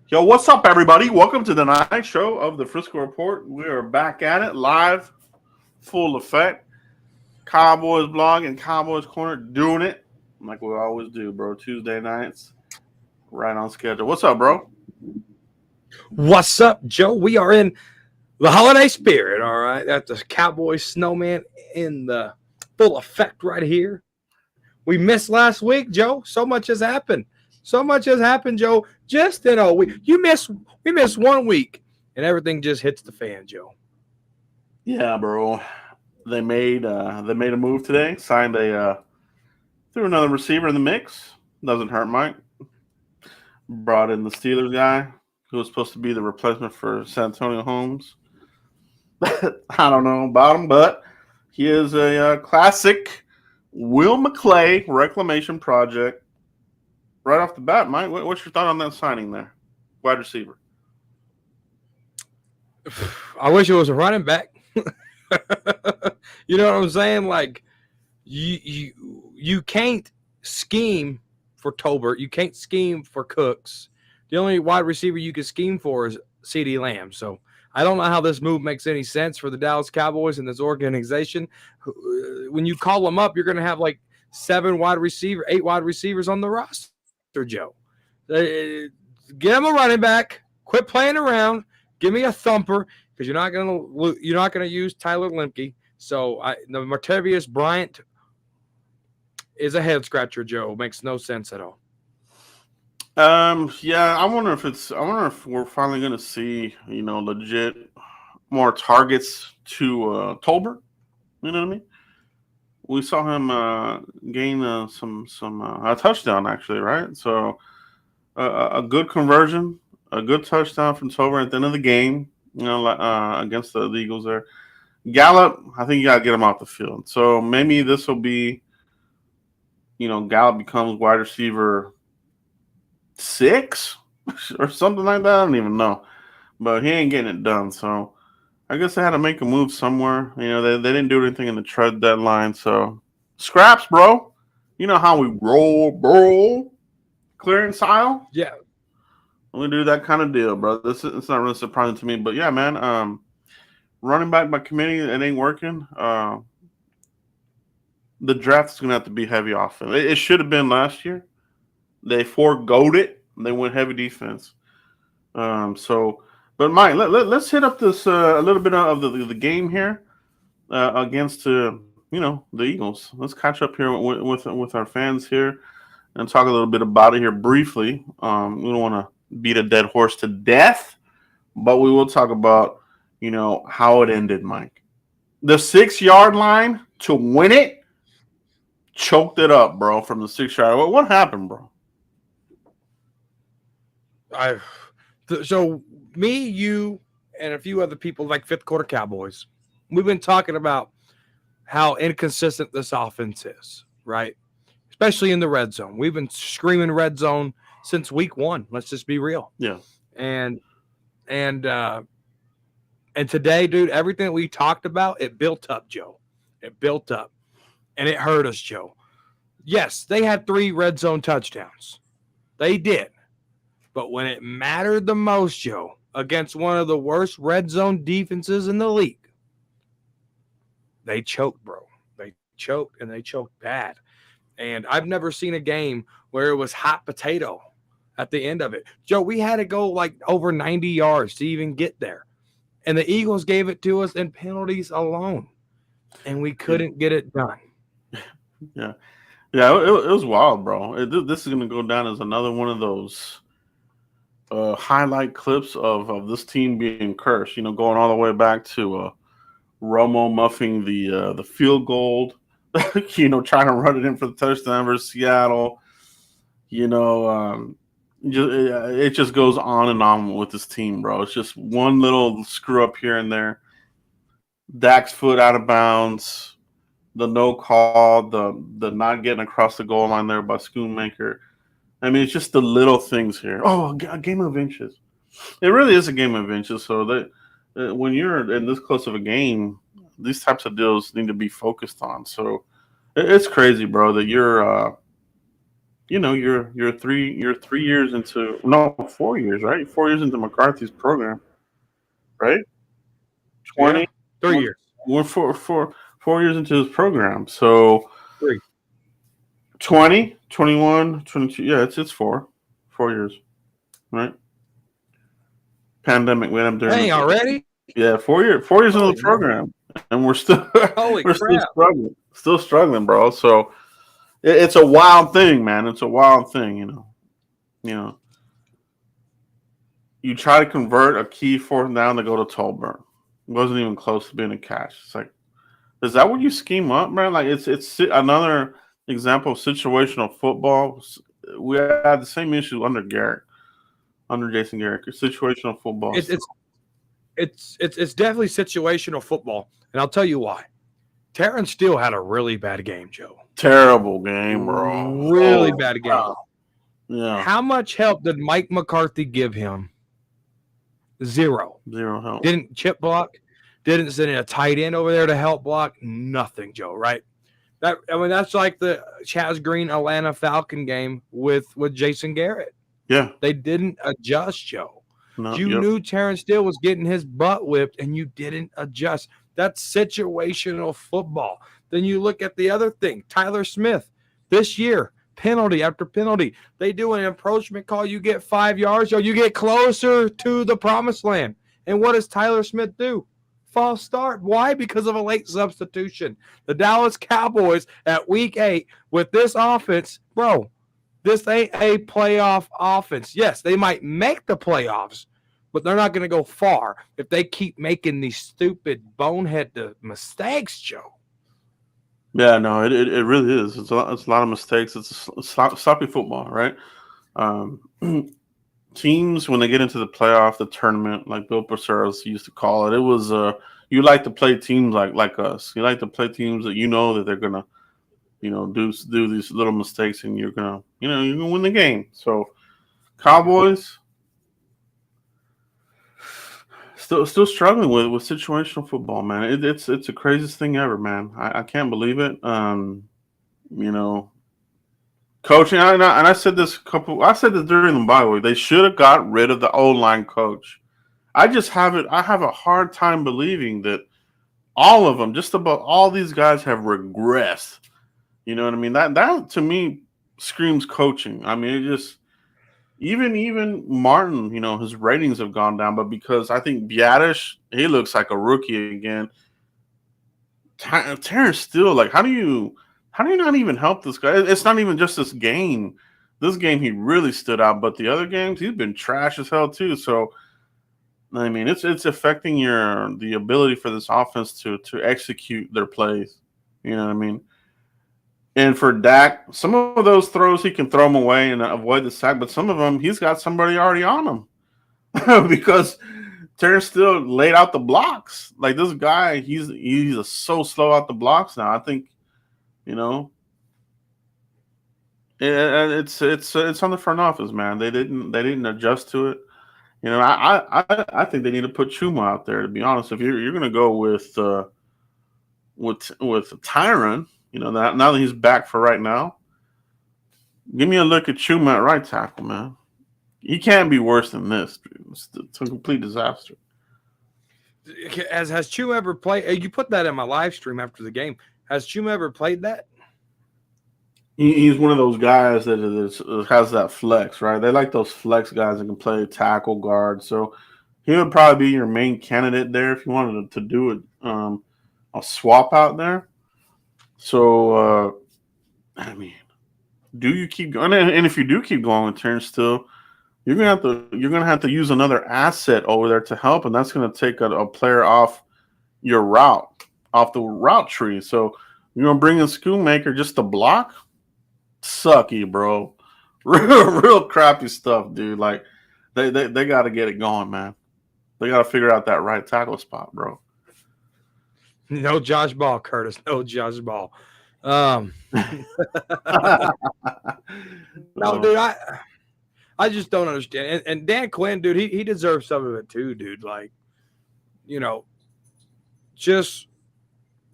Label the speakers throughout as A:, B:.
A: Yo, what's up, everybody? Welcome to the night show of the Frisco Report. We are back at it, live, full effect. Cowboys blog and Cowboys corner doing it like we always do, bro. Tuesday nights, right on schedule. What's up, bro?
B: What's up, Joe? We are in the holiday spirit, all right? That's the Cowboy Snowman in the full effect right here. We missed last week, Joe. So much has happened. So much has happened, Joe. Just in a week. We missed 1 week and everything just hits the fan, Joe.
A: Yeah, bro. They made a move today. Signed a threw another receiver in the mix. Doesn't hurt, Mike. Brought in the Steelers guy who was supposed to be the replacement for San Antonio Holmes. I don't know about him, but he is a classic Will McClay reclamation project. Right off the bat, Mike, what's your thought on that signing there? Wide receiver.
B: I wish it was a running back. You know what I'm saying? Like you can't scheme for Tolbert. You can't scheme for Cooks. The only wide receiver you can scheme for is CeeDee Lamb. So I don't know how this move makes any sense for the Dallas Cowboys and this organization. When you call them up, you're going to have like 8 wide receivers on the roster, Joe. Get them a running back. Quit playing around. Give me a thumper because you're not gonna use Tyler Lemke. So the Martavius Bryant is a head scratcher, Joe. Makes no sense at all.
A: Yeah, I wonder if we're finally gonna see, legit more targets to Tolbert. You know what I mean? We saw him gain some a touchdown actually, right? So a good conversion, a good touchdown from Tolbert at the end of the game. Against the Eagles there. Gallup, I think you gotta get him off the field. So maybe this will be, Gallup becomes wide receiver 6 or something like that. I don't even know, but he ain't getting it done. So I guess they had to make a move somewhere. They didn't do anything in the trade deadline. So scraps, bro. You know how we roll, bro. Clearance aisle.
B: Yeah,
A: We do that kind of deal, bro. It's not really surprising to me, but yeah, man. Running back by committee, it ain't working. The draft is gonna have to be heavy offense. It should have been last year. They foregoed it. They went heavy defense. But Mike, let's hit up this a little bit of the game here against the Eagles. Let's catch up here with our fans here and talk a little bit about it here briefly. We don't want to beat a dead horse to death, but we will talk about how it ended, Mike. The 6-yard line to win it, choked it up, bro, from the 6-yard. What happened, bro?
B: So me, you, and a few other people like fifth quarter Cowboys, we've been talking about how inconsistent this offense is, right? Especially in the red zone. We've been screaming red zone since week 1. Let's just be real.
A: Yeah.
B: And today, dude, everything we talked about, it built up, Joe. It built up. And it hurt us, Joe. Yes, they had 3 red zone touchdowns. They did. But when it mattered the most, Joe, against one of the worst red zone defenses in the league, they choked, bro. They choked, and they choked bad. And I've never seen a game where it was hot potato at the end of it. Joe, we had to go like over 90 yards to even get there. And the Eagles gave it to us in penalties alone. And we couldn't get it done.
A: Yeah. Yeah, it was wild, bro. This is going to go down as another one of those highlight clips of this team being cursed, going all the way back to Romo muffing the field goal, trying to run it in for the touchdown versus Seattle. It just goes on and on with this team, bro. It's just one little screw up here and there. Dak's foot out of bounds, the no call, the not getting across the goal line there by Schoonmaker. I mean, it's just the little things here. Oh, a game of inches. It really is a game of inches. So that when you're in this close of a game, these types of deals need to be focused on. So it's crazy, bro, that you're you're 3 years into, no, 4 years, right? 4 years into McCarthy's program, right?
B: Yeah,
A: 20.
B: 3 years.
A: We're 4 years into his program. So
B: Three.
A: 20, 21, 22. Yeah, it's 4 years, right? Pandemic. We had him during
B: Dang,
A: the,
B: already?
A: yeah, 4 years into
B: Holy
A: the
B: moly.
A: program, and we're still
B: Holy
A: we're still
B: crap.
A: struggling, bro. So it's a wild thing, man. It's a wild thing, You know, you try to convert a key fourth down to go to Tolbert. It wasn't even close to being a catch. It's like, is that what you scheme up, man? Like it's another example of situational football. We had the same issue under Jason Garrett. Situational football.
B: It, it's definitely situational football, and I'll tell you why. Terrence Steele had a really bad game, Joe.
A: Terrible game, bro.
B: Really
A: Oh,
B: bad game.
A: wow. Yeah,
B: How much help did Mike McCarthy give him? Zero.
A: zero help.
B: Didn't chip block. Didn't send a tight end over there to help block. Nothing, Joe. Right? That's like the Chaz Green Atlanta Falcon game with Jason Garrett.
A: Yeah,
B: They didn't adjust, Joe.
A: no,
B: You
A: yep.
B: knew Terrence Steele was getting his butt whipped, and you didn't adjust. That's situational football. Then you look at the other thing. Tyler Smith this year, penalty after penalty. They do an approachment call. You get 5 yards, or you get closer to the promised land. And what does Tyler Smith do? False start. Why? Because of a late substitution. The Dallas Cowboys at week 8 with this offense, bro, this ain't a playoff offense. Yes, they might make the playoffs, but they're not going to go far if they keep making these stupid bonehead mistakes, Joe.
A: Yeah, no, it really is. It's a lot of mistakes. It's sloppy football, right? Um, teams when they get into the playoff, the tournament, like Bill Parcells used to call it, it was you like to play teams like us. You like to play teams that you know that they're gonna do these little mistakes, and you're gonna win the game. So Cowboys still struggling with situational football, man. It's the craziest thing ever, man. I can't believe it. You know, coaching. And I said this I said this during the bye week. They should have got rid of the O line coach. I just have it. I have a hard time believing that all of them, just about all these guys, have regressed. You know what I mean? That to me screams coaching. I mean, it just even Martin, his ratings have gone down, but because I think Biadish, he looks like a rookie again. Terrence Steele, like, how do you not even help this guy? It's not even just this game. This game he really stood out, but the other games he's been trash as hell too. So I mean, it's affecting the ability for this offense to execute their plays. You know what I mean? And for Dak, some of those throws he can throw them away and avoid the sack, but some of them he's got somebody already on him because Terrence still laid out the blocks. Like this guy, he's so slow out the blocks now. I think you know it's on the front office, man. They didn't adjust to it. I think they need to put Chuma out there. To be honest, if you're gonna go with Tyron, that now that he's back for right now, give me a look at Chuma at right tackle, man. He can't be worse than this. Dude. It's a complete disaster.
B: Has Chu ever played? You put that in my live stream after the game. Has Chu ever played that?
A: He's one of those guys has that flex, right? They like those flex guys that can play tackle guard. So he would probably be your main candidate there if you wanted to do it. A swap out there. So I mean, do you keep going? And if you do keep going with Terrence Steele, you're gonna have to use another asset over there to help, and that's gonna take a player off your route, off the route tree. So you're gonna bring in Schoonmaker just to block. Sucky, bro. Real crappy stuff, dude. Like they got to get it going, man. They got to figure out that right tackle spot, bro.
B: No Josh Ball, Curtis. No Josh Ball. No, dude, I just don't understand. And Dan Quinn, dude, he deserves some of it too, dude. Like, you know, just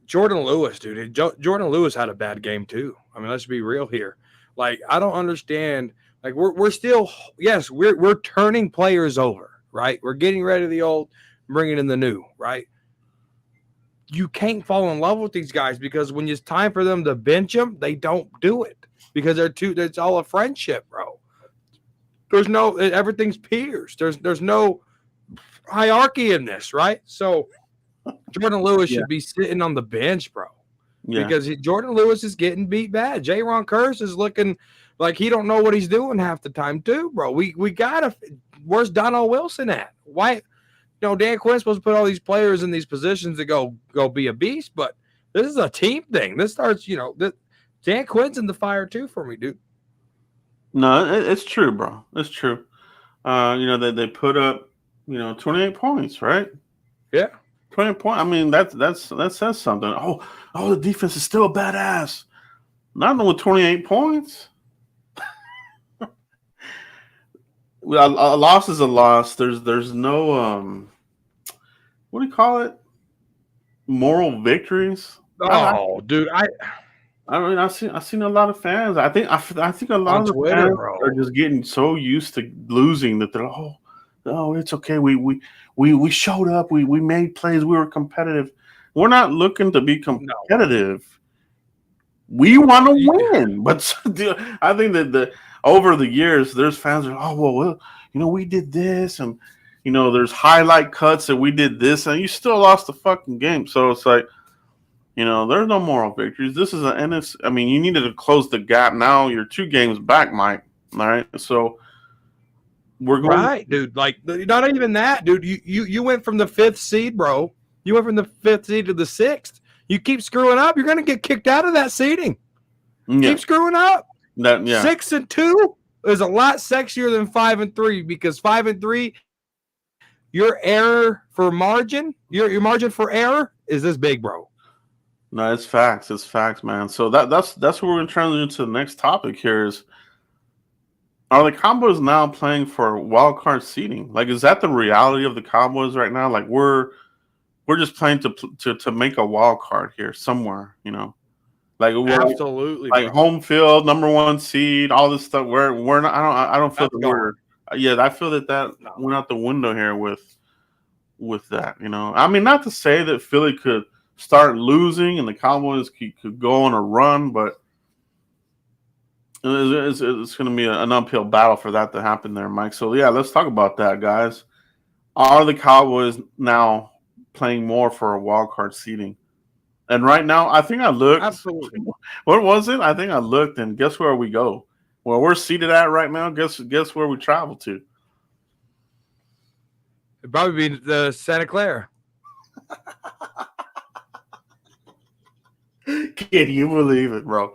B: Jordan Lewis, dude. Jordan Lewis had a bad game too. I mean, let's be real here. Like, I don't understand. Like, we're still, yes, we're turning players over, right? We're getting rid of the old, bringing in the new, right? You can't fall in love with these guys because when it's time for them to bench them, they don't do it because it's all a friendship, bro. There's no, everything's peers. There's no hierarchy in this, right? So Jordan Lewis
A: Yeah.
B: should be sitting on the bench, bro,
A: Yeah.
B: because Jordan Lewis is getting beat bad. J-Ron Curse is looking like he don't know what he's doing half the time too, bro. We gotta. Where's Donald Wilson at? Why? Dan Quinn's supposed to put all these players in these positions to go be a beast, but this is a team thing. This starts, Dan Quinn's in the fire too for me, dude.
A: No, it's true, bro. It's true. They put up 28 points, right?
B: Yeah.
A: 20 points. I mean, that says something. The defense is still badass. Not with 28 points. Well, a loss is a loss. There's no what do you call it? Moral victories.
B: Oh, dude,
A: I've seen a lot of fans. I think a lot
B: on
A: of the
B: Twitter,
A: fans
B: bro.
A: are just getting so used to losing that they're it's okay. We showed up. We made plays. We were competitive. We're not looking to be competitive. No. We want to win. But I think that over the years, there's fans that are we did this, and there's highlight cuts that we did this, and you still lost the fucking game. So it's like, there's no moral victories. This is an NFC. I mean, you needed to close the gap. Now you're 2 games back, Mike. All right, so we're going
B: right, dude. Like, not even that, dude. You went from the 5th seed, bro. You went from the 5th seed to the 6th. You keep screwing up, you're gonna get kicked out of that seeding. Yeah. Keep screwing up. 6-2 is a lot sexier than 5-3 because 5-3, your error for margin, your margin for error is this big, bro.
A: No, it's facts. It's facts, man. So that's what we're going to transition to the next topic here is, are the Cowboys now playing for wild card seeding? Like, is that the reality of the Cowboys right now? Like, we're just playing to make a wild card here somewhere, Like,
B: absolutely,
A: like home field, number 1 seed, all this stuff. We're not. I don't feel that we're. Yeah, I feel that went out the window here with that. I mean, not to say that Philly could start losing and the Cowboys could go on a run, but it's going to be an uphill battle for that to happen there, Mike. So, yeah, let's talk about that, guys. Are the Cowboys now playing more for a wild card seeding? And right now, I think I looked.
B: Absolutely.
A: What was it? I think I looked, and guess where we go? Well, we're seated at right now. Guess where we travel to?
B: It'd probably be the Santa Clara.
A: Can you believe it, bro?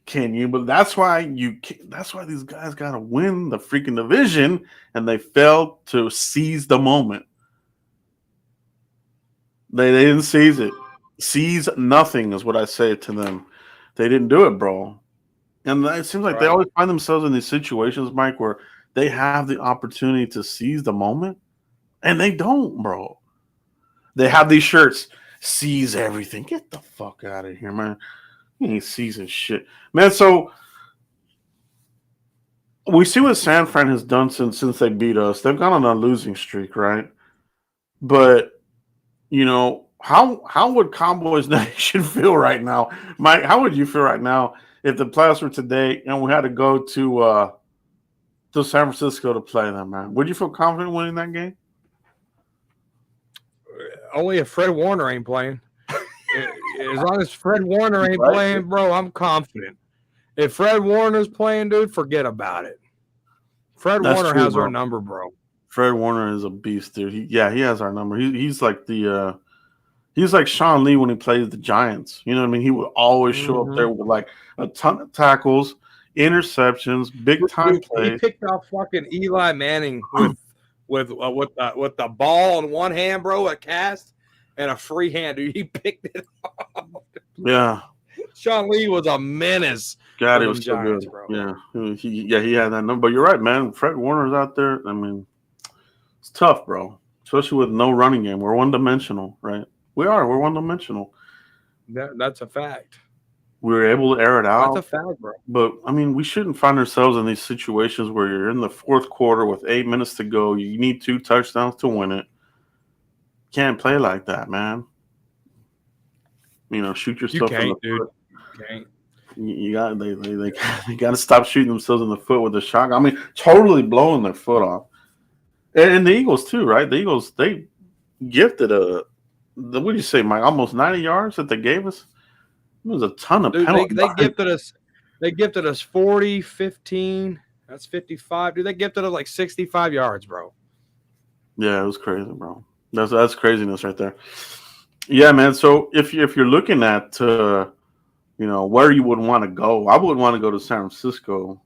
A: Can you? But that's why these guys got to win the freaking division, and they failed to seize the moment. They didn't seize it. Seize nothing is what I say to them. They didn't do it, bro. And it seems like they always find themselves in these situations, Mike, where they have the opportunity to seize the moment, and they don't, bro. They have these shirts, seize everything. Get the fuck out of here, man. You ain't seizing shit. Man, so we see what San Fran has done since they beat us. They've gone on a losing streak, right? But, how would Cowboys Nation feel right now? Mike, how would you feel right now if the playoffs were today and we had to go to San Francisco to play them, man? Would you feel confident winning that game?
B: Only if Fred Warner ain't playing. As long as Fred Warner ain't playing, bro, I'm confident. If Fred Warner's playing, dude, forget about it. Fred Warner has our number, bro.
A: Fred Warner is a beast, dude. He has our number. He's like he's like Sean Lee when he plays the Giants. You know what I mean? He would always show up there with like a ton of tackles, interceptions, big time plays.
B: He picked off fucking Eli Manning with the ball in one hand, bro, a cast, and a free hand, dude. He picked it up.
A: Yeah.
B: Sean Lee was a menace.
A: God, he was so good. Bro. Yeah. He had that number. But you're right, man. Fred Warner's out there. I mean, it's tough, bro. Especially with no running game. We're one-dimensional, right? We are. We're one-dimensional.
B: That's a fact.
A: We were able to air it
B: That's a
A: out.
B: fact, bro.
A: But, I mean, we shouldn't find ourselves in these situations where you're in the fourth quarter with 8 minutes to go. You need 2 touchdowns to win it. Can't play like that, man. Shoot
B: You
A: yourself in the
B: can't, dude.
A: foot.
B: You can't.
A: You got they got to stop shooting themselves in the foot with the shotgun. I mean, totally blowing their foot off. And the Eagles too, right? The Eagles, they gifted what do you say, Mike? Almost 90 yards that they gave us. It was a ton of
B: Dude,
A: penalties.
B: they gifted us 40, 15. That's 55. Dude, they gifted us like 65 yards, bro.
A: Yeah, it was crazy, bro. That's craziness right there. Yeah, man. So if you're looking at where you would want to go, I would want to go to San Francisco.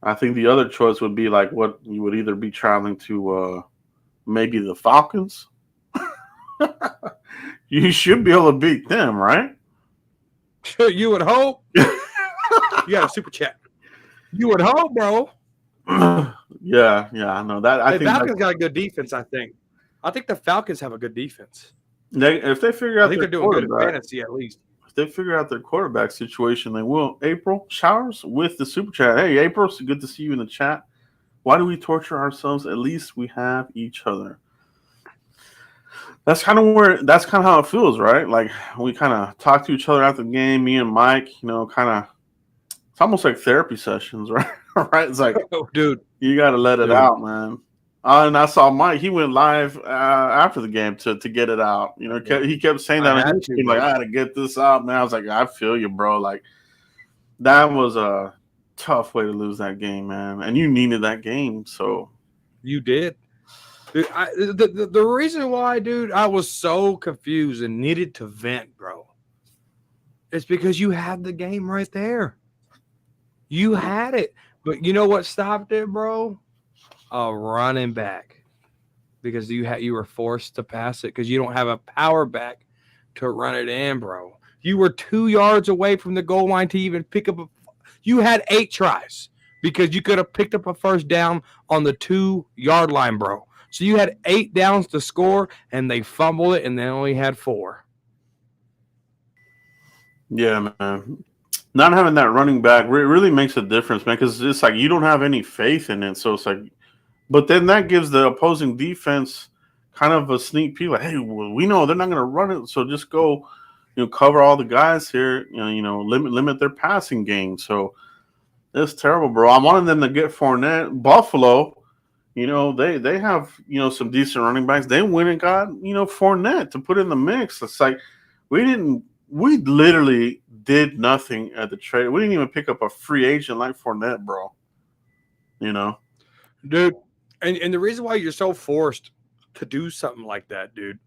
A: I think the other choice would be like what you would either be traveling to maybe the Falcons. You should be able to beat them, right?
B: You would hope. You got a super chat. You would hope, bro.
A: Yeah, I know that. I think
B: Falcons got a good defense. I think the Falcons have a good defense.
A: If they figure out,
B: I think they're doing good in fantasy at least.
A: If they figure out their quarterback situation, they will. April Showers with the super chat. Hey, April, it's good to see you in the chat. Why do we torture ourselves? At least we have each other. That's kind of how it feels, right? Like we kind of talk to each other after the game. Me and Mike, it's almost like therapy sessions, right? Right? It's like,
B: oh, dude,
A: you got to let it out, man. And I saw Mike. He went live after the game to get it out. He kept saying that. I got to get this out, man. I was like, I feel you, bro. Like that was a tough way to lose that game, man. And you needed that game, so
B: you did. Dude, the reason why, dude, I was so confused and needed to vent, bro, it's because you had the game right there. You had it. But you know what stopped it, bro? A running back. Because you were forced to pass it because you don't have a power back to run it in, bro. You were 2 yards away from the goal line to even pick up you had 8 tries because you could have picked up a first down on the 2-yard line, bro. So you had 8 downs to score, and they fumbled it, and they only had 4.
A: Yeah, man. Not having that running back really makes a difference, man, because it's like you don't have any faith in it. So it's like, but then that gives the opposing defense kind of a sneak peek, like, hey, well, we know they're not going to run it, so just go, cover all the guys here, limit their passing game. So it's terrible, bro. I wanted them to get Fournette. Buffalo, they have, some decent running backs. They went and got, Fournette to put in the mix. It's like we literally did nothing at the trade. We didn't even pick up a free agent like Fournette, bro.
B: Dude, and the reason why you're so forced to do something like that, dude,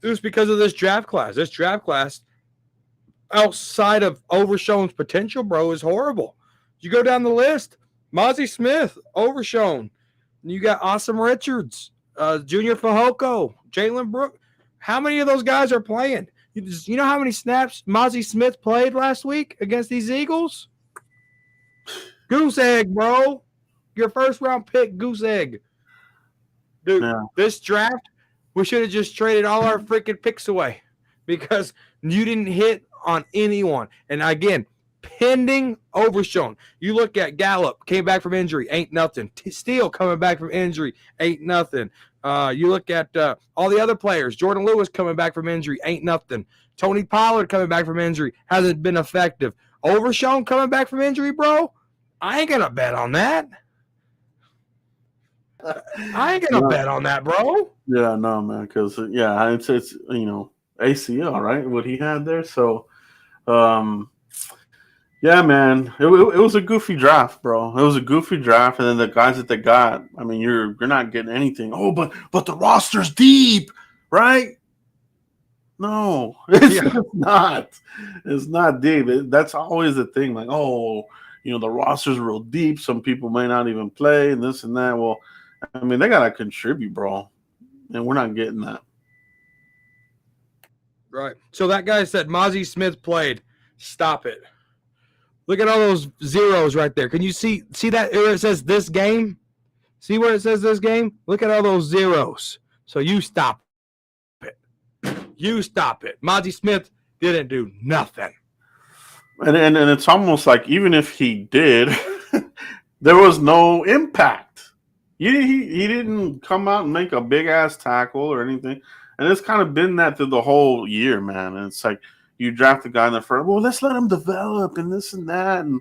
B: it was because of this draft class. This draft class, outside of Overshown's potential, bro, is horrible. You go down the list, Mozzie Smith, Overshown. You got Awesome Richards, Junior Fehoko, Jalen Brooks. How many of those guys are playing? You know how many snaps Mozzie Smith played last week against these Eagles? Goose egg, bro. Your first-round pick, goose egg. Dude, This draft, we should have just traded all our freaking picks away because you didn't hit on anyone. And again, pending Overshown. You look at Gallup, came back from injury, ain't nothing. Steele coming back from injury, ain't nothing. You look at all the other players. Jordan Lewis coming back from injury, ain't nothing. Tony Pollard coming back from injury, hasn't been effective. Overshown coming back from injury, bro. I ain't gonna bet on that. I ain't gonna bet on that, bro.
A: Yeah, no, man, because it's ACL, right? What he had there, so yeah, man, it was a goofy draft, bro. It was a goofy draft, and then the guys that they got, I mean, you're not getting anything. Oh, but the roster's deep, right? No, it's not. It's not deep. That's always the thing. Like, oh, the roster's real deep. Some people may not even play, and this and that. Well, I mean, they gotta contribute, bro, and we're not getting that.
B: Right. So that guy said Mozzie Smith played. Stop it. Look at all those zeros right there. Can you see that where it says this game? See where it says this game? Look at all those zeros. So you stop it. You stop it. Mozzie Smith didn't do nothing.
A: And it's almost like even if he did, there was no impact. He didn't come out and make a big ass tackle or anything. And it's kind of been that through the whole year, man. And it's like you draft a guy in the first, well, let's let him develop and this and that. And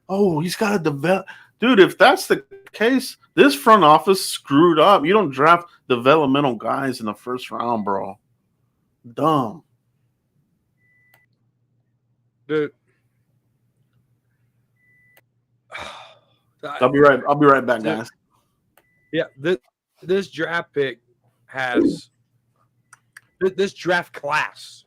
A: oh, he's got to develop. Dude, if that's the case, this front office screwed up. You don't draft developmental guys in the first round, bro. Dumb.
B: Dude.
A: I'll be right back, guys.
B: Yeah, this draft pick has this draft class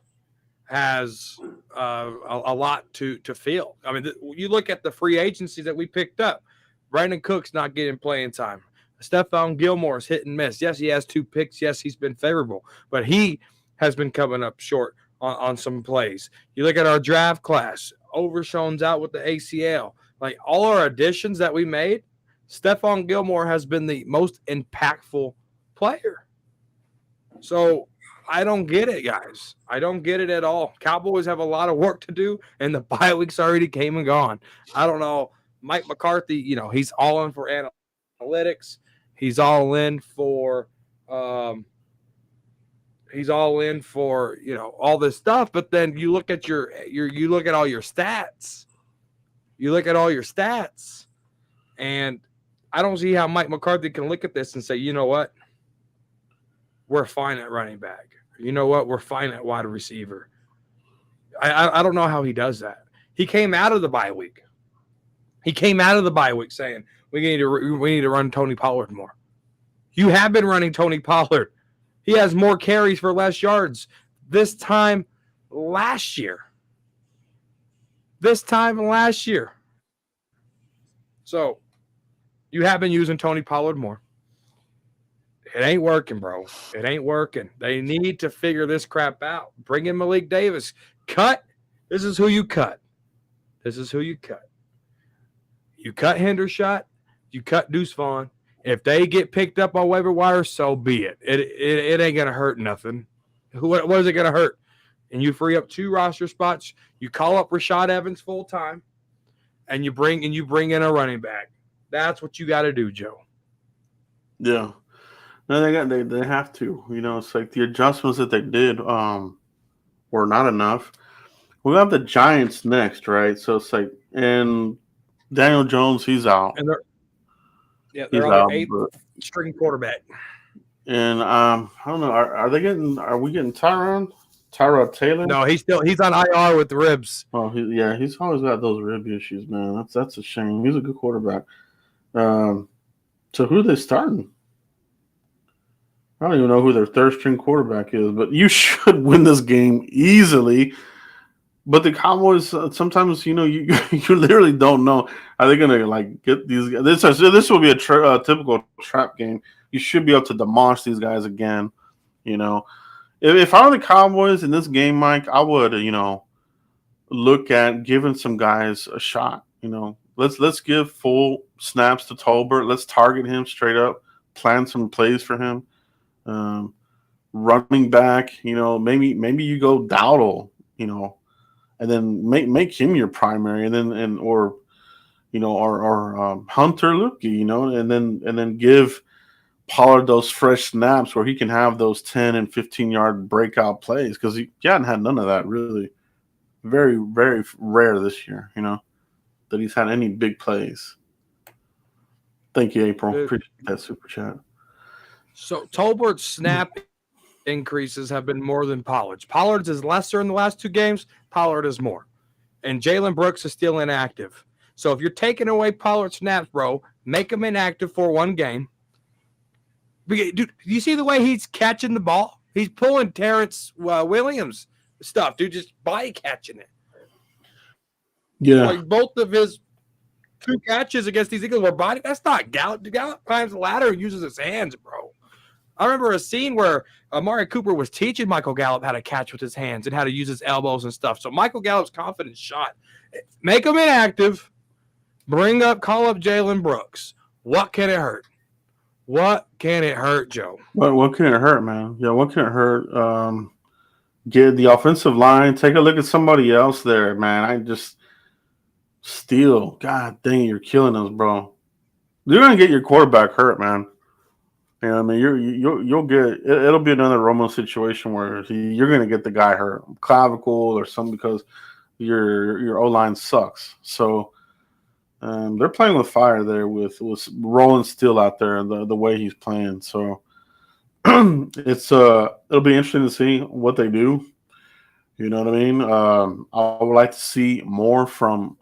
B: has a lot to fill. I mean, you look at the free agency that we picked up. Brandon Cook's not getting playing time. Stephon Gilmore's hit and miss. Yes, he has 2 picks. Yes, he's been favorable, but he has been coming up short on some plays. You look at our draft class. Overshown's out with the ACL. Like all our additions that we made, Stephon Gilmore has been the most impactful player. So I don't get it, guys. I don't get it at all. Cowboys have a lot of work to do, and the bye weeks already came and gone. I don't know. Mike McCarthy, he's all in for analytics. He's all in for all this stuff. But then you look at you look at all your stats. You look at all your stats, and I don't see how Mike McCarthy can look at this and say, you know what? We're fine at running back. You know what? We're fine at wide receiver. I don't know how he does that. He came out of the bye week. Saying we need to run Tony Pollard more. You have been running Tony Pollard. He has more carries for less yards this time last year. So you have been using Tony Pollard more. It ain't working, bro. It ain't working. They need to figure this crap out. Bring in Malik Davis. Cut. This is who you cut. You cut Hendershot. You cut Deuce Vaughn. If they get picked up on waiver wire, so be it. It ain't going to hurt nothing. What is it going to hurt? And you free up 2 roster spots. You call up Rashad Evans full time, and you bring in a running back. That's what you got to do, Joe.
A: Yeah. No, they have to. It's like the adjustments that they did were not enough. We have the Giants next, right? So it's like, and Daniel Jones, he's out.
B: And they're on their 8th string quarterback.
A: And I don't know. Are we getting Tyrod Taylor?
B: No, he's on IR with the ribs.
A: Oh, he's always got those rib issues, man. That's a shame. He's a good quarterback. So who are they starting? I don't even know who their 3rd string quarterback is, but you should win this game easily. But the Cowboys, sometimes, you literally don't know. Are they going to get these guys? This will be a typical trap game. You should be able to demolish these guys again. If I were the Cowboys in this game, Mike, I would, look at giving some guys a shot. Let's give full snaps to Tolbert. Let's target him straight up. Plan some plays for him. Running back, maybe you go Dowdle, and then make him your primary, and or Hunter Luepke, and then give Pollard those fresh snaps where he can have those 10 and 15-yard breakout plays, because he hadn't had none of that really. Very, very rare this year, that he's had any big plays. Thank you, April. Appreciate that super chat.
B: So Tolbert's snap increases have been more than Pollard's. Pollard's is lesser in the last 2 games. Pollard is more. And Jalen Brooks is still inactive. So if you're taking away Pollard's snaps, bro, make him inactive for 1 game. Dude, you see the way he's catching the ball? He's pulling Terrence Williams stuff, dude, just body catching it.
A: Yeah.
B: Like both of his 2 catches against these Eagles were body. That's not Gallup. Gallup climbs the ladder and uses his hands, bro. I remember a scene where Amari Cooper was teaching Michael Gallup how to catch with his hands and how to use his elbows and stuff. So Michael Gallup's confidence shot. Make him inactive. Call up Jalen Brooks. What can it hurt? What can it hurt, Joe?
A: What can it hurt, man? Yeah, what can it hurt? Get the offensive line. Take a look at somebody else there, man. Steele, God dang, you're killing us, bro. You're gonna get your quarterback hurt, man. You know, what I mean, you'll get it'll be another Romo situation where you're gonna get the guy hurt, clavicle or something because your O line sucks. So they're playing with fire there with Rolling Steele out there the way he's playing. So it'll be interesting to see what they do. You know what I mean? I would like to see more from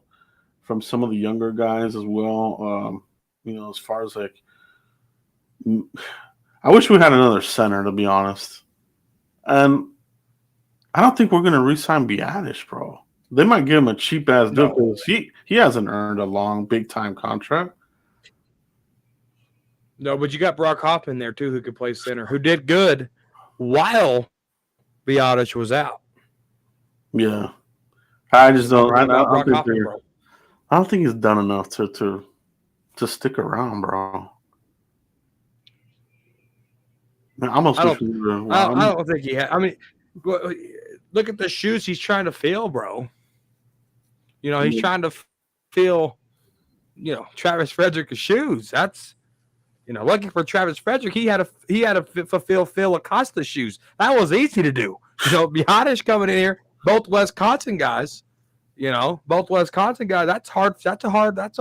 A: some of the younger guys as well. As far as like, I wish we had another center to be honest, and I don't think we're gonna re-sign Biadish, bro. They might give him a cheap ass deal
B: No,
A: because he hasn't earned a long big time contract.
B: no, but you got Brock Hoffman there too, who could play center, who did good while Biotish was out.
A: Yeah, I just
B: Don't
A: don't.
B: forget
A: I
B: about
A: don't
B: Brock
A: think
B: Hoffman, bro.
A: I don't think he's done enough to stick around, bro. Man, I almost
B: I
A: wish
B: don't.
A: we were.
B: I don't think he had. I mean, look at the shoes he's trying to fill, bro. He's trying to fill, Travis Frederick's shoes. That's lucky for Travis Frederick, he had to fulfill Phil Acosta's shoes. That was easy to do. Bihadish coming in here, both Wisconsin guys. Both Wisconsin guys. That's hard. That's a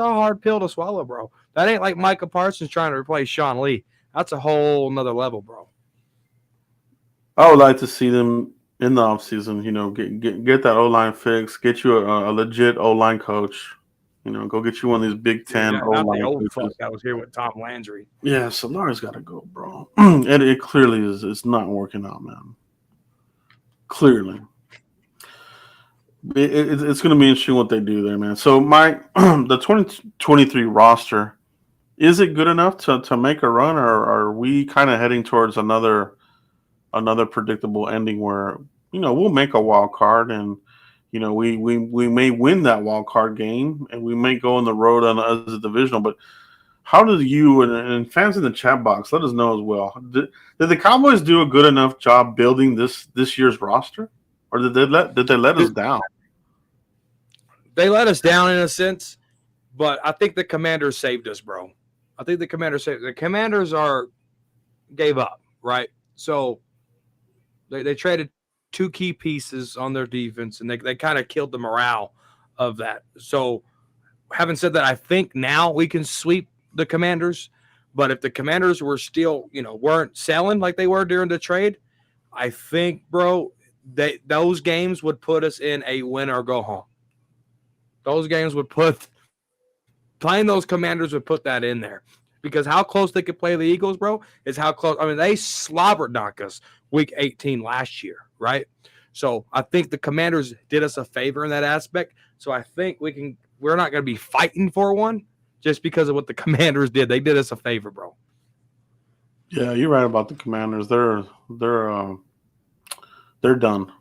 B: hard pill to swallow, bro. That ain't like Micah Parsons trying to replace Sean Lee. That's a whole nother level, bro.
A: I would like to see them in the offseason, get that O line fixed, get you a legit O line coach. Go get you one of these Big Ten O
B: Not the
A: line
B: old fuck
A: coaches.
B: that was here with Tom Landry.
A: Yeah, Solari's got to go, bro. And it clearly is. It's not working out, man. Clearly, it's going to be interesting what they do there, man. So the 2023 roster, is it good enough to make a run, or are we kind of heading towards another predictable ending where we'll make a wild card and we may win that wild card game and we may go on the road as a divisional. But how did you and fans in the chat box let us know as well? Did the Cowboys do a good enough job building this year's roster, or did they let us down?
B: They let us down in a sense, but I think the Commanders saved us, bro. I think the Commanders gave up, right? So they traded two key pieces on their defense, and they kind of killed the morale of that. So, having said that, I think now we can sweep the Commanders. But if the Commanders were still, weren't selling like they were during the trade, I think, bro, those games would put us in a win or go home. Those games would playing those Commanders would put that in there. Because how close they could play the Eagles, bro, is how close. I mean, they slobbered knock us week 18 last year, right? So I think the Commanders did us a favor in that aspect. So I think we're not going to be fighting for one just because of what the Commanders did. They did us a favor, bro.
A: Yeah, you're right about the Commanders. They're done.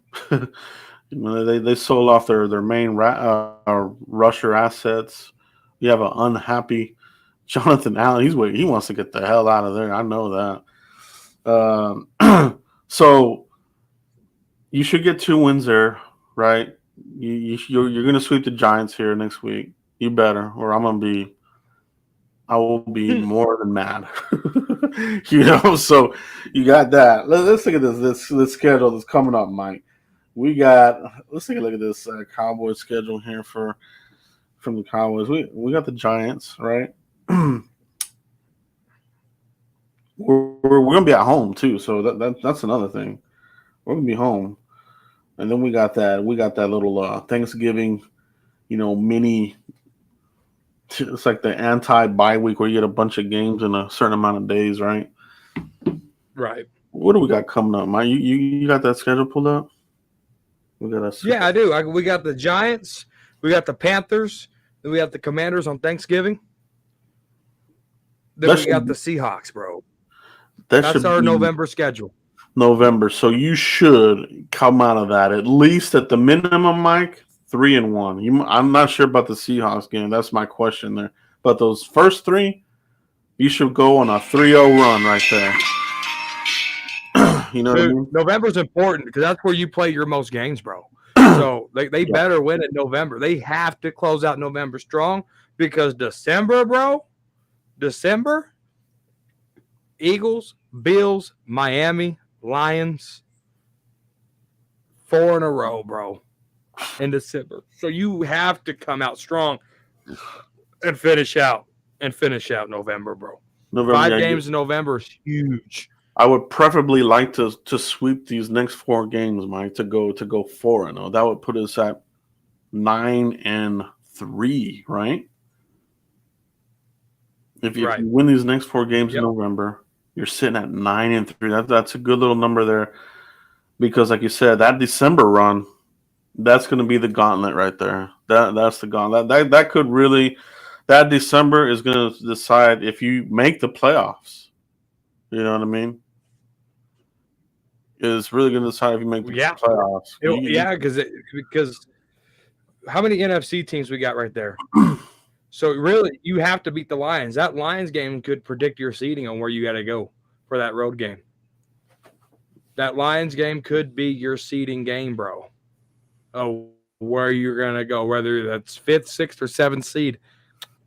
A: They sold off their main rusher assets. You have an unhappy Jonathan Allen. He wants to get the hell out of there. I know that. So you should get 2 wins there, right? You're going to sweep the Giants here next week. You better, or I will be more than mad. So you got that. Let's look at this schedule that's coming up, Mike. Let's take a look at this Cowboys schedule here from the Cowboys. We got the Giants, right? we're gonna be at home too, so that's another thing. We're gonna be home, and then we got that little Thanksgiving, mini. It's like the anti-bye week where you get a bunch of games in a certain amount of days, right?
B: Right.
A: What do we got coming up, Mike? You got that schedule pulled up?
B: Yeah, I do. We got the Giants, we got the Panthers, then we got the Commanders on Thanksgiving. Then we got the Seahawks, bro. That's our November schedule.
A: November. So you should come out of that at least at the minimum, Mike, 3-1. I'm not sure about the Seahawks game. That's my question there. But those first 3, you should go on a 3-0 run right there.
B: Dude, what I mean? November's important because that's where you play your most games, bro. So they
A: Yeah.
B: better win in November. They have to close out November strong because December, bro, December, Eagles, Bills, Miami, Lions, 4 in a row, bro, in December. So you have to come out strong and finish out November, bro.
A: November.
B: 5
A: Yeah,
B: games in November is huge.
A: I would preferably like to sweep these next 4 games, Mike, to go 4-0. That would put us at 9-3, right? If you
B: Right.
A: win these next 4 games in
B: Yep.
A: November, you're sitting at 9-3. That's a good little number there, because, like you said, that December run, that's going to be the gauntlet right there. That's the gauntlet. That could really, that December is going to decide if you make the playoffs. You know what I mean? It's really going to decide if you make the
B: Yeah.
A: playoffs.
B: Yeah, because how many NFC teams we got right there? So really, you have to beat the Lions. That Lions game could predict your seeding on where you got to go for that road game. That Lions game could be your seeding game, bro. Oh, where you're gonna go, whether that's 5th, 6th, or 7th seed.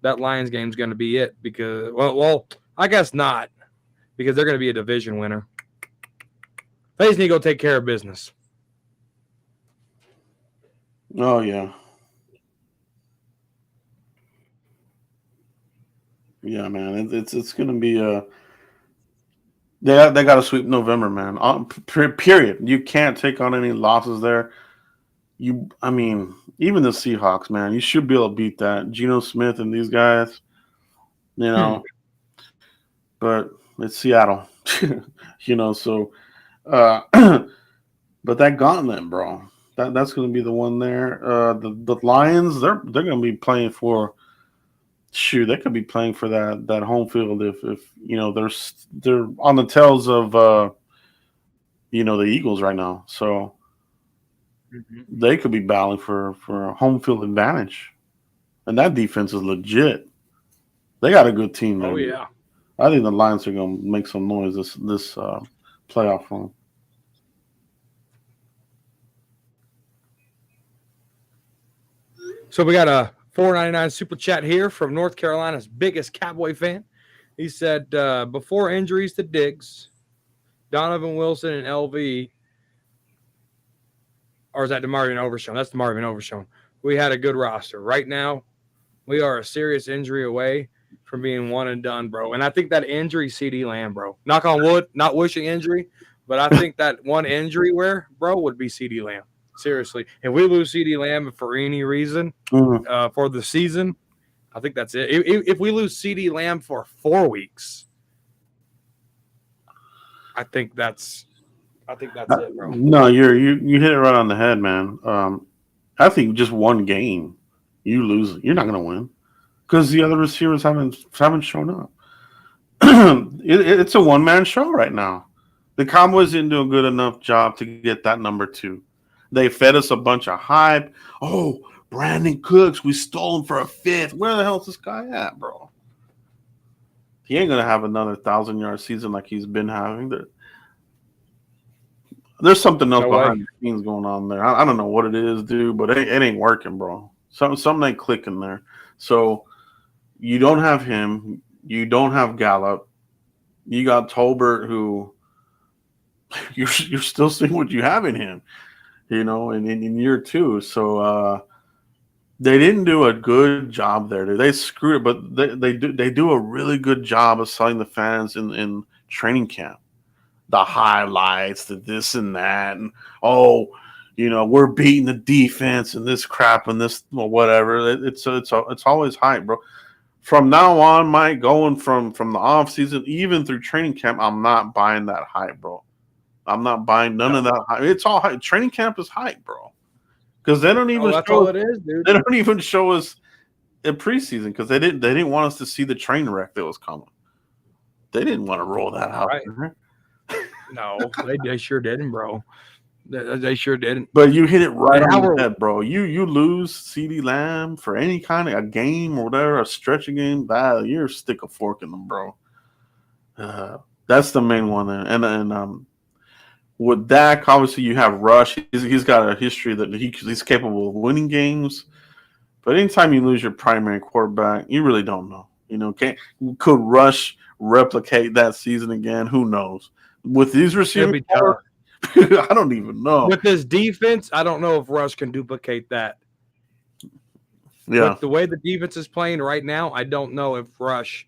B: That Lions game's gonna be it because, well, I guess not because they're gonna be a division winner. They just need to go take care of business.
A: Oh yeah, yeah, man. It's going to be a. They got to sweep November, man. Period. You can't take on any losses there. I mean, even the Seahawks, man. You should be able to beat that. Geno Smith and these guys, you know. But it's Seattle, So, uh, but that gauntlet, bro. That's going to be the one there. The Lions, they're going to be playing for. Shoot, they could be playing for that home field if they're on the tails of the Eagles right now. So they could be battling for a home field advantage, and that defense is legit. They got a good team there.
B: Oh yeah.
A: I think the Lions are going to make some noise this playoff run.
B: So we got a $4.99 super chat here from North Carolina's biggest Cowboy fan. He said, before injuries to Diggs, Donovan Wilson, and LV, or is that DeMarvin Overshown? That's DeMarvin Overshown. We had a good roster. Right now, we are a serious injury away from being one and done, bro. And I think that injury, CD Lamb, bro. Knock on wood, not wishing injury, but I think that one injury would be CD Lamb. Seriously. If we lose CD Lamb for any reason for the season, I think that's it. If we lose CD Lamb for 4 weeks, I think that's it, bro.
A: No, you hit it right on the head, man. I think just one game, you lose, you're not going to win because the other receivers haven't shown up. It's a one-man show right now. The Cowboys didn't do a good enough job to get that number 2. They fed us a bunch of hype. Oh, Brandon Cooks, we stole him for a 5th. Where the hell is this guy at, bro? He ain't gonna have another 1,000-yard season like he's been having. There's something else behind the scenes going on there. I don't know what it is, dude, but it ain't working, bro. Something ain't clicking there. So you don't have him. You don't have Gallup. You got Tolbert, who you're still seeing what you have in him, in year 2. So they didn't do a good job there. Dude. They screwed it, but they do a really good job of selling the fans in training camp. The highlights, the this and that, and we're beating the defense and this crap and this whatever. It's always hype, bro. From now on, Mike, going from the off season even through training camp, I'm not buying that hype, bro. I'm not buying none of that hype. It's all hype. Training camp is hype, bro. Because they don't even
B: that's
A: show
B: all it is, dude.
A: They don't even show us in preseason because they didn't want us to see the train wreck that was coming. They didn't want to roll that out.
B: Right. No, they sure didn't, bro. They sure didn't.
A: But you hit it right on the head, bro. You lose CD Lamb for any kind of a game or whatever, a stretching game, you're stick a fork in them, bro. That's the main one there. And with Dak, obviously you have Rush. He's got a history that he's capable of winning games. But anytime you lose your primary quarterback, you really don't know. Could Rush replicate that season again? Who knows? With these
B: It'll
A: receiving
B: be
A: core,
B: tough.
A: I don't even know.
B: With this defense, I don't know if Rush can duplicate that.
A: Yeah,
B: With the way the defense is playing right now, I don't know if Rush,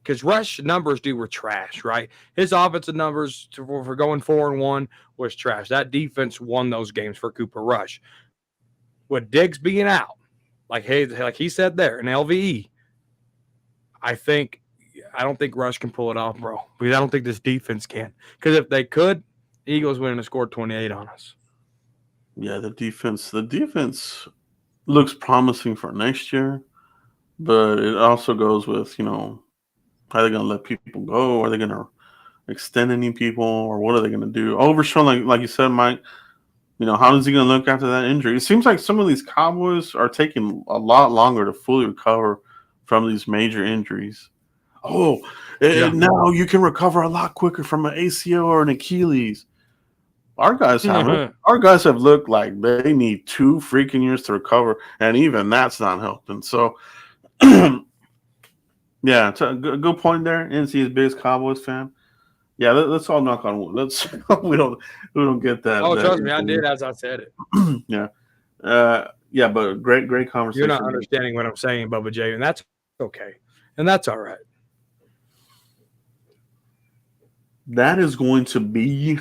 B: because Rush numbers were trash, right? His offensive numbers for going 4-1 was trash. That defense won those games for Cooper Rush. With Diggs being out, like he said there in LVE, I don't think Rush can pull it off, bro. Because I don't think this defense can. Because if they could, Eagles win and scored 28 on us.
A: yeah. The defense looks promising for next year, but it also goes with are they going to let people go? Are they going to extend any people, or what are they going to do? Overshawn, like you said, Mike. How is he going to look after that injury? It seems like some of these Cowboys are taking a lot longer to fully recover from these major injuries. Oh,
B: Yeah.
A: now you can recover a lot quicker from an ACL or an Achilles. Our guys haven't. Our guys have looked like they need 2 freaking years to recover, and even that's not helping. So, yeah, it's a good point there. NC is biggest Cowboys fan. Yeah, let's all knock on wood. Let's we don't get that.
B: Oh,
A: that
B: trust me, I did as I said it.
A: Yeah, yeah, but great conversation.
B: You're not understanding what I'm saying, Bubba J, and that's okay, and that's all right.
A: That is going to be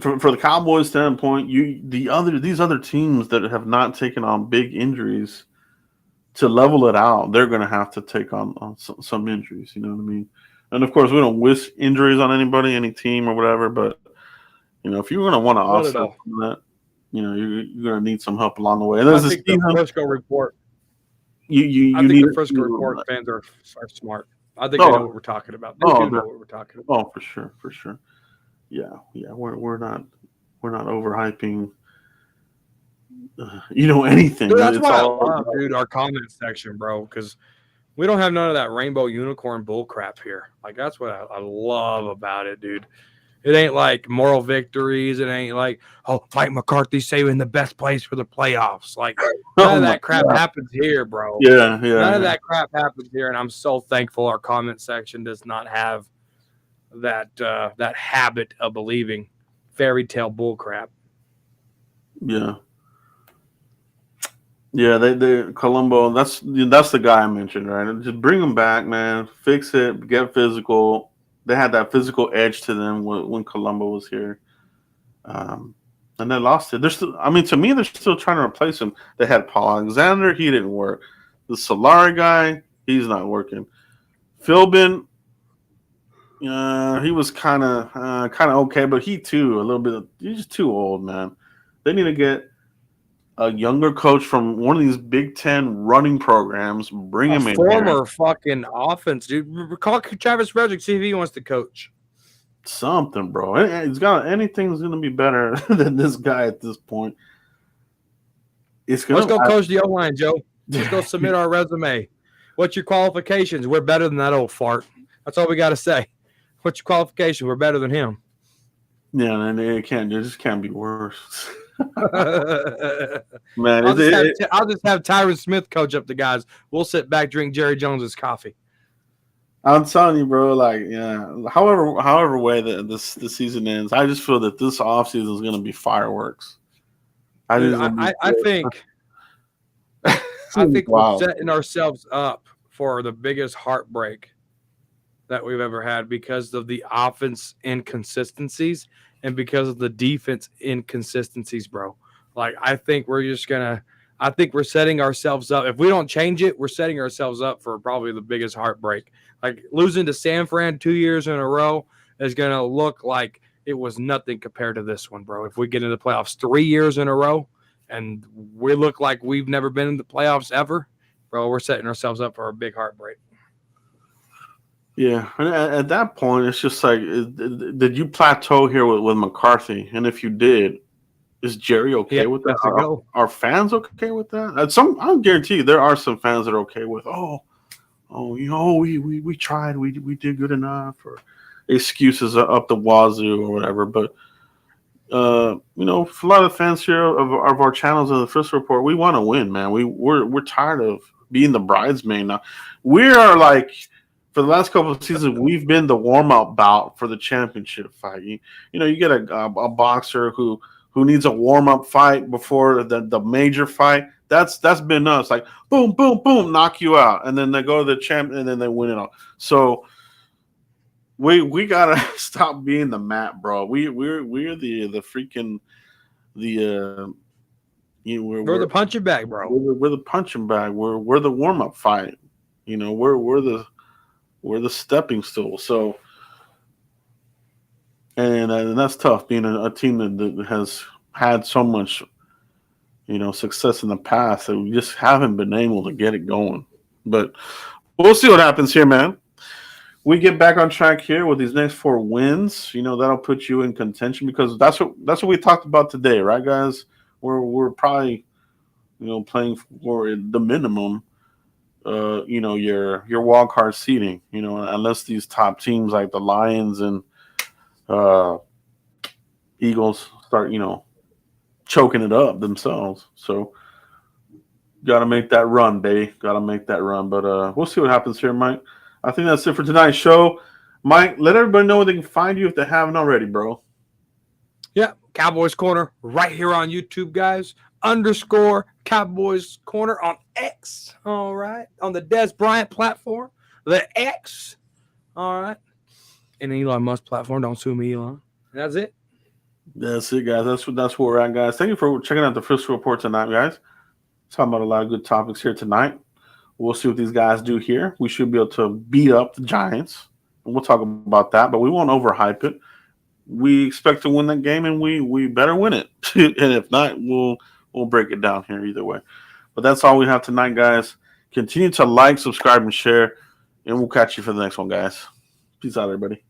A: for the Cowboys standpoint. These other teams that have not taken on big injuries to level it out, they're going to have to take on some injuries. You know what I mean? And of course, we don't wish injuries on anybody, any team or whatever. But if you're going to want to offset that, you're going to need some help along the way. And
B: I think the Frisco report. I think the Frisco report fans are smart. I think they know what we're talking about. They do know what we're talking about.
A: Oh, for sure. Yeah. We're not overhyping. Anything.
B: Dude, that's why I love, our comment section, bro, because we don't have none of that rainbow unicorn bull crap here. Like, that's what I love about it, dude. It ain't like moral victories. It ain't like, oh, Mike McCarthy's saving the best place for the playoffs. Like, none of that crap happens here, bro.
A: Yeah.
B: None of that crap happens here, and I'm so thankful our comment section does not have that habit of believing fairy tale bull crap.
A: Yeah. Yeah, they Colombo. That's the guy I mentioned, right? Just bring him back, man. Fix it. Get physical. They had that physical edge to them when Colombo was here, and they lost it. They're still. I mean, to me, they're still trying to replace him. They had Paul Alexander. He didn't work. The Solari guy, he's not working. Philbin, he was kind of okay, but he too a little bit. He's just too old, man. They need to get a younger coach from one of these Big Ten running programs, bring him in.
B: Former fucking offense, dude. Call Travis Frederick, see if he wants to coach.
A: Something, bro. He's got anything's going to be better than this guy at this point.
B: Let's go coach the O-line, Joe. Let's go submit our resume. What's your qualifications? We're better than that old fart. That's all we got to say. What's your qualification? We're better than him.
A: Yeah, and it just can't be worse.
B: Man, I'll just have Tyron Smith coach up the guys. We'll sit back, drink Jerry Jones's coffee.
A: I'm telling you, bro. Like, yeah. However way that the season ends, I just feel that this offseason is going to be fireworks.
B: I think we're setting ourselves up for the biggest heartbreak that we've ever had because of the offense inconsistencies and because of the defense inconsistencies, bro. Like, I think we're setting ourselves up. If we don't change it, we're setting ourselves up for probably the biggest heartbreak. Like, losing to San Fran 2 years in a row is going to look like it was nothing compared to this one, bro. If we get into the playoffs 3 years in a row and we look like we've never been in the playoffs ever, bro, we're setting ourselves up for a big heartbreak.
A: Yeah, at that point, it's just like, did you plateau here with McCarthy? And if you did, is Jerry okay with that? Are fans okay with that? I guarantee you there are some fans that are okay with, we tried, we did good enough, or excuses up the wazoo or whatever. But for a lot of fans here of our channels of the first report, we want to win, man. We're tired of being the bridesmaid now. We are like, for the last couple of seasons, we've been the warm up bout for the championship fight. You get a boxer who needs a warm up fight before the major fight. That's been us. Like boom, boom, boom, knock you out, and then they go to the champ, and then they win it all. So we gotta stop being the mat, bro. We're the freaking the
B: We're the punching bag, bro.
A: we're the punching bag. We're the warm up fight. We're the stepping stool. So and that's tough being a team that has had so much success in the past that we just haven't been able to get it going. But we'll see what happens here, man. We get back on track here with these next 4 wins. That'll put you in contention because that's what we talked about today, right, guys? We're probably playing for the minimum. Your wild card seating. Unless these top teams like the Lions and Eagles start choking it up themselves. So got to make that run, baby. Got to make that run. But we'll see what happens here, Mike. I think that's it for tonight's show. Mike, let everybody know where they can find you if they haven't already, bro.
B: Yeah, Cowboys Corner right here on YouTube, guys. _ Cowboys Corner on X. All right. On the Des Bryant platform. The X. All right. And Elon Musk platform. Don't sue me, Elon. That's it.
A: That's it, guys. That's where we're at, guys. Thank you for checking out the first report tonight, guys. Talking about a lot of good topics here tonight. We'll see what these guys do here. We should be able to beat up the Giants. And we'll talk about that, but we won't overhype it. We expect to win that game, and we better win it. And if not, we'll break it down here either way. But that's all we have tonight, guys. Continue to like, subscribe, and share, and we'll catch you for the next one, guys. Peace out, everybody.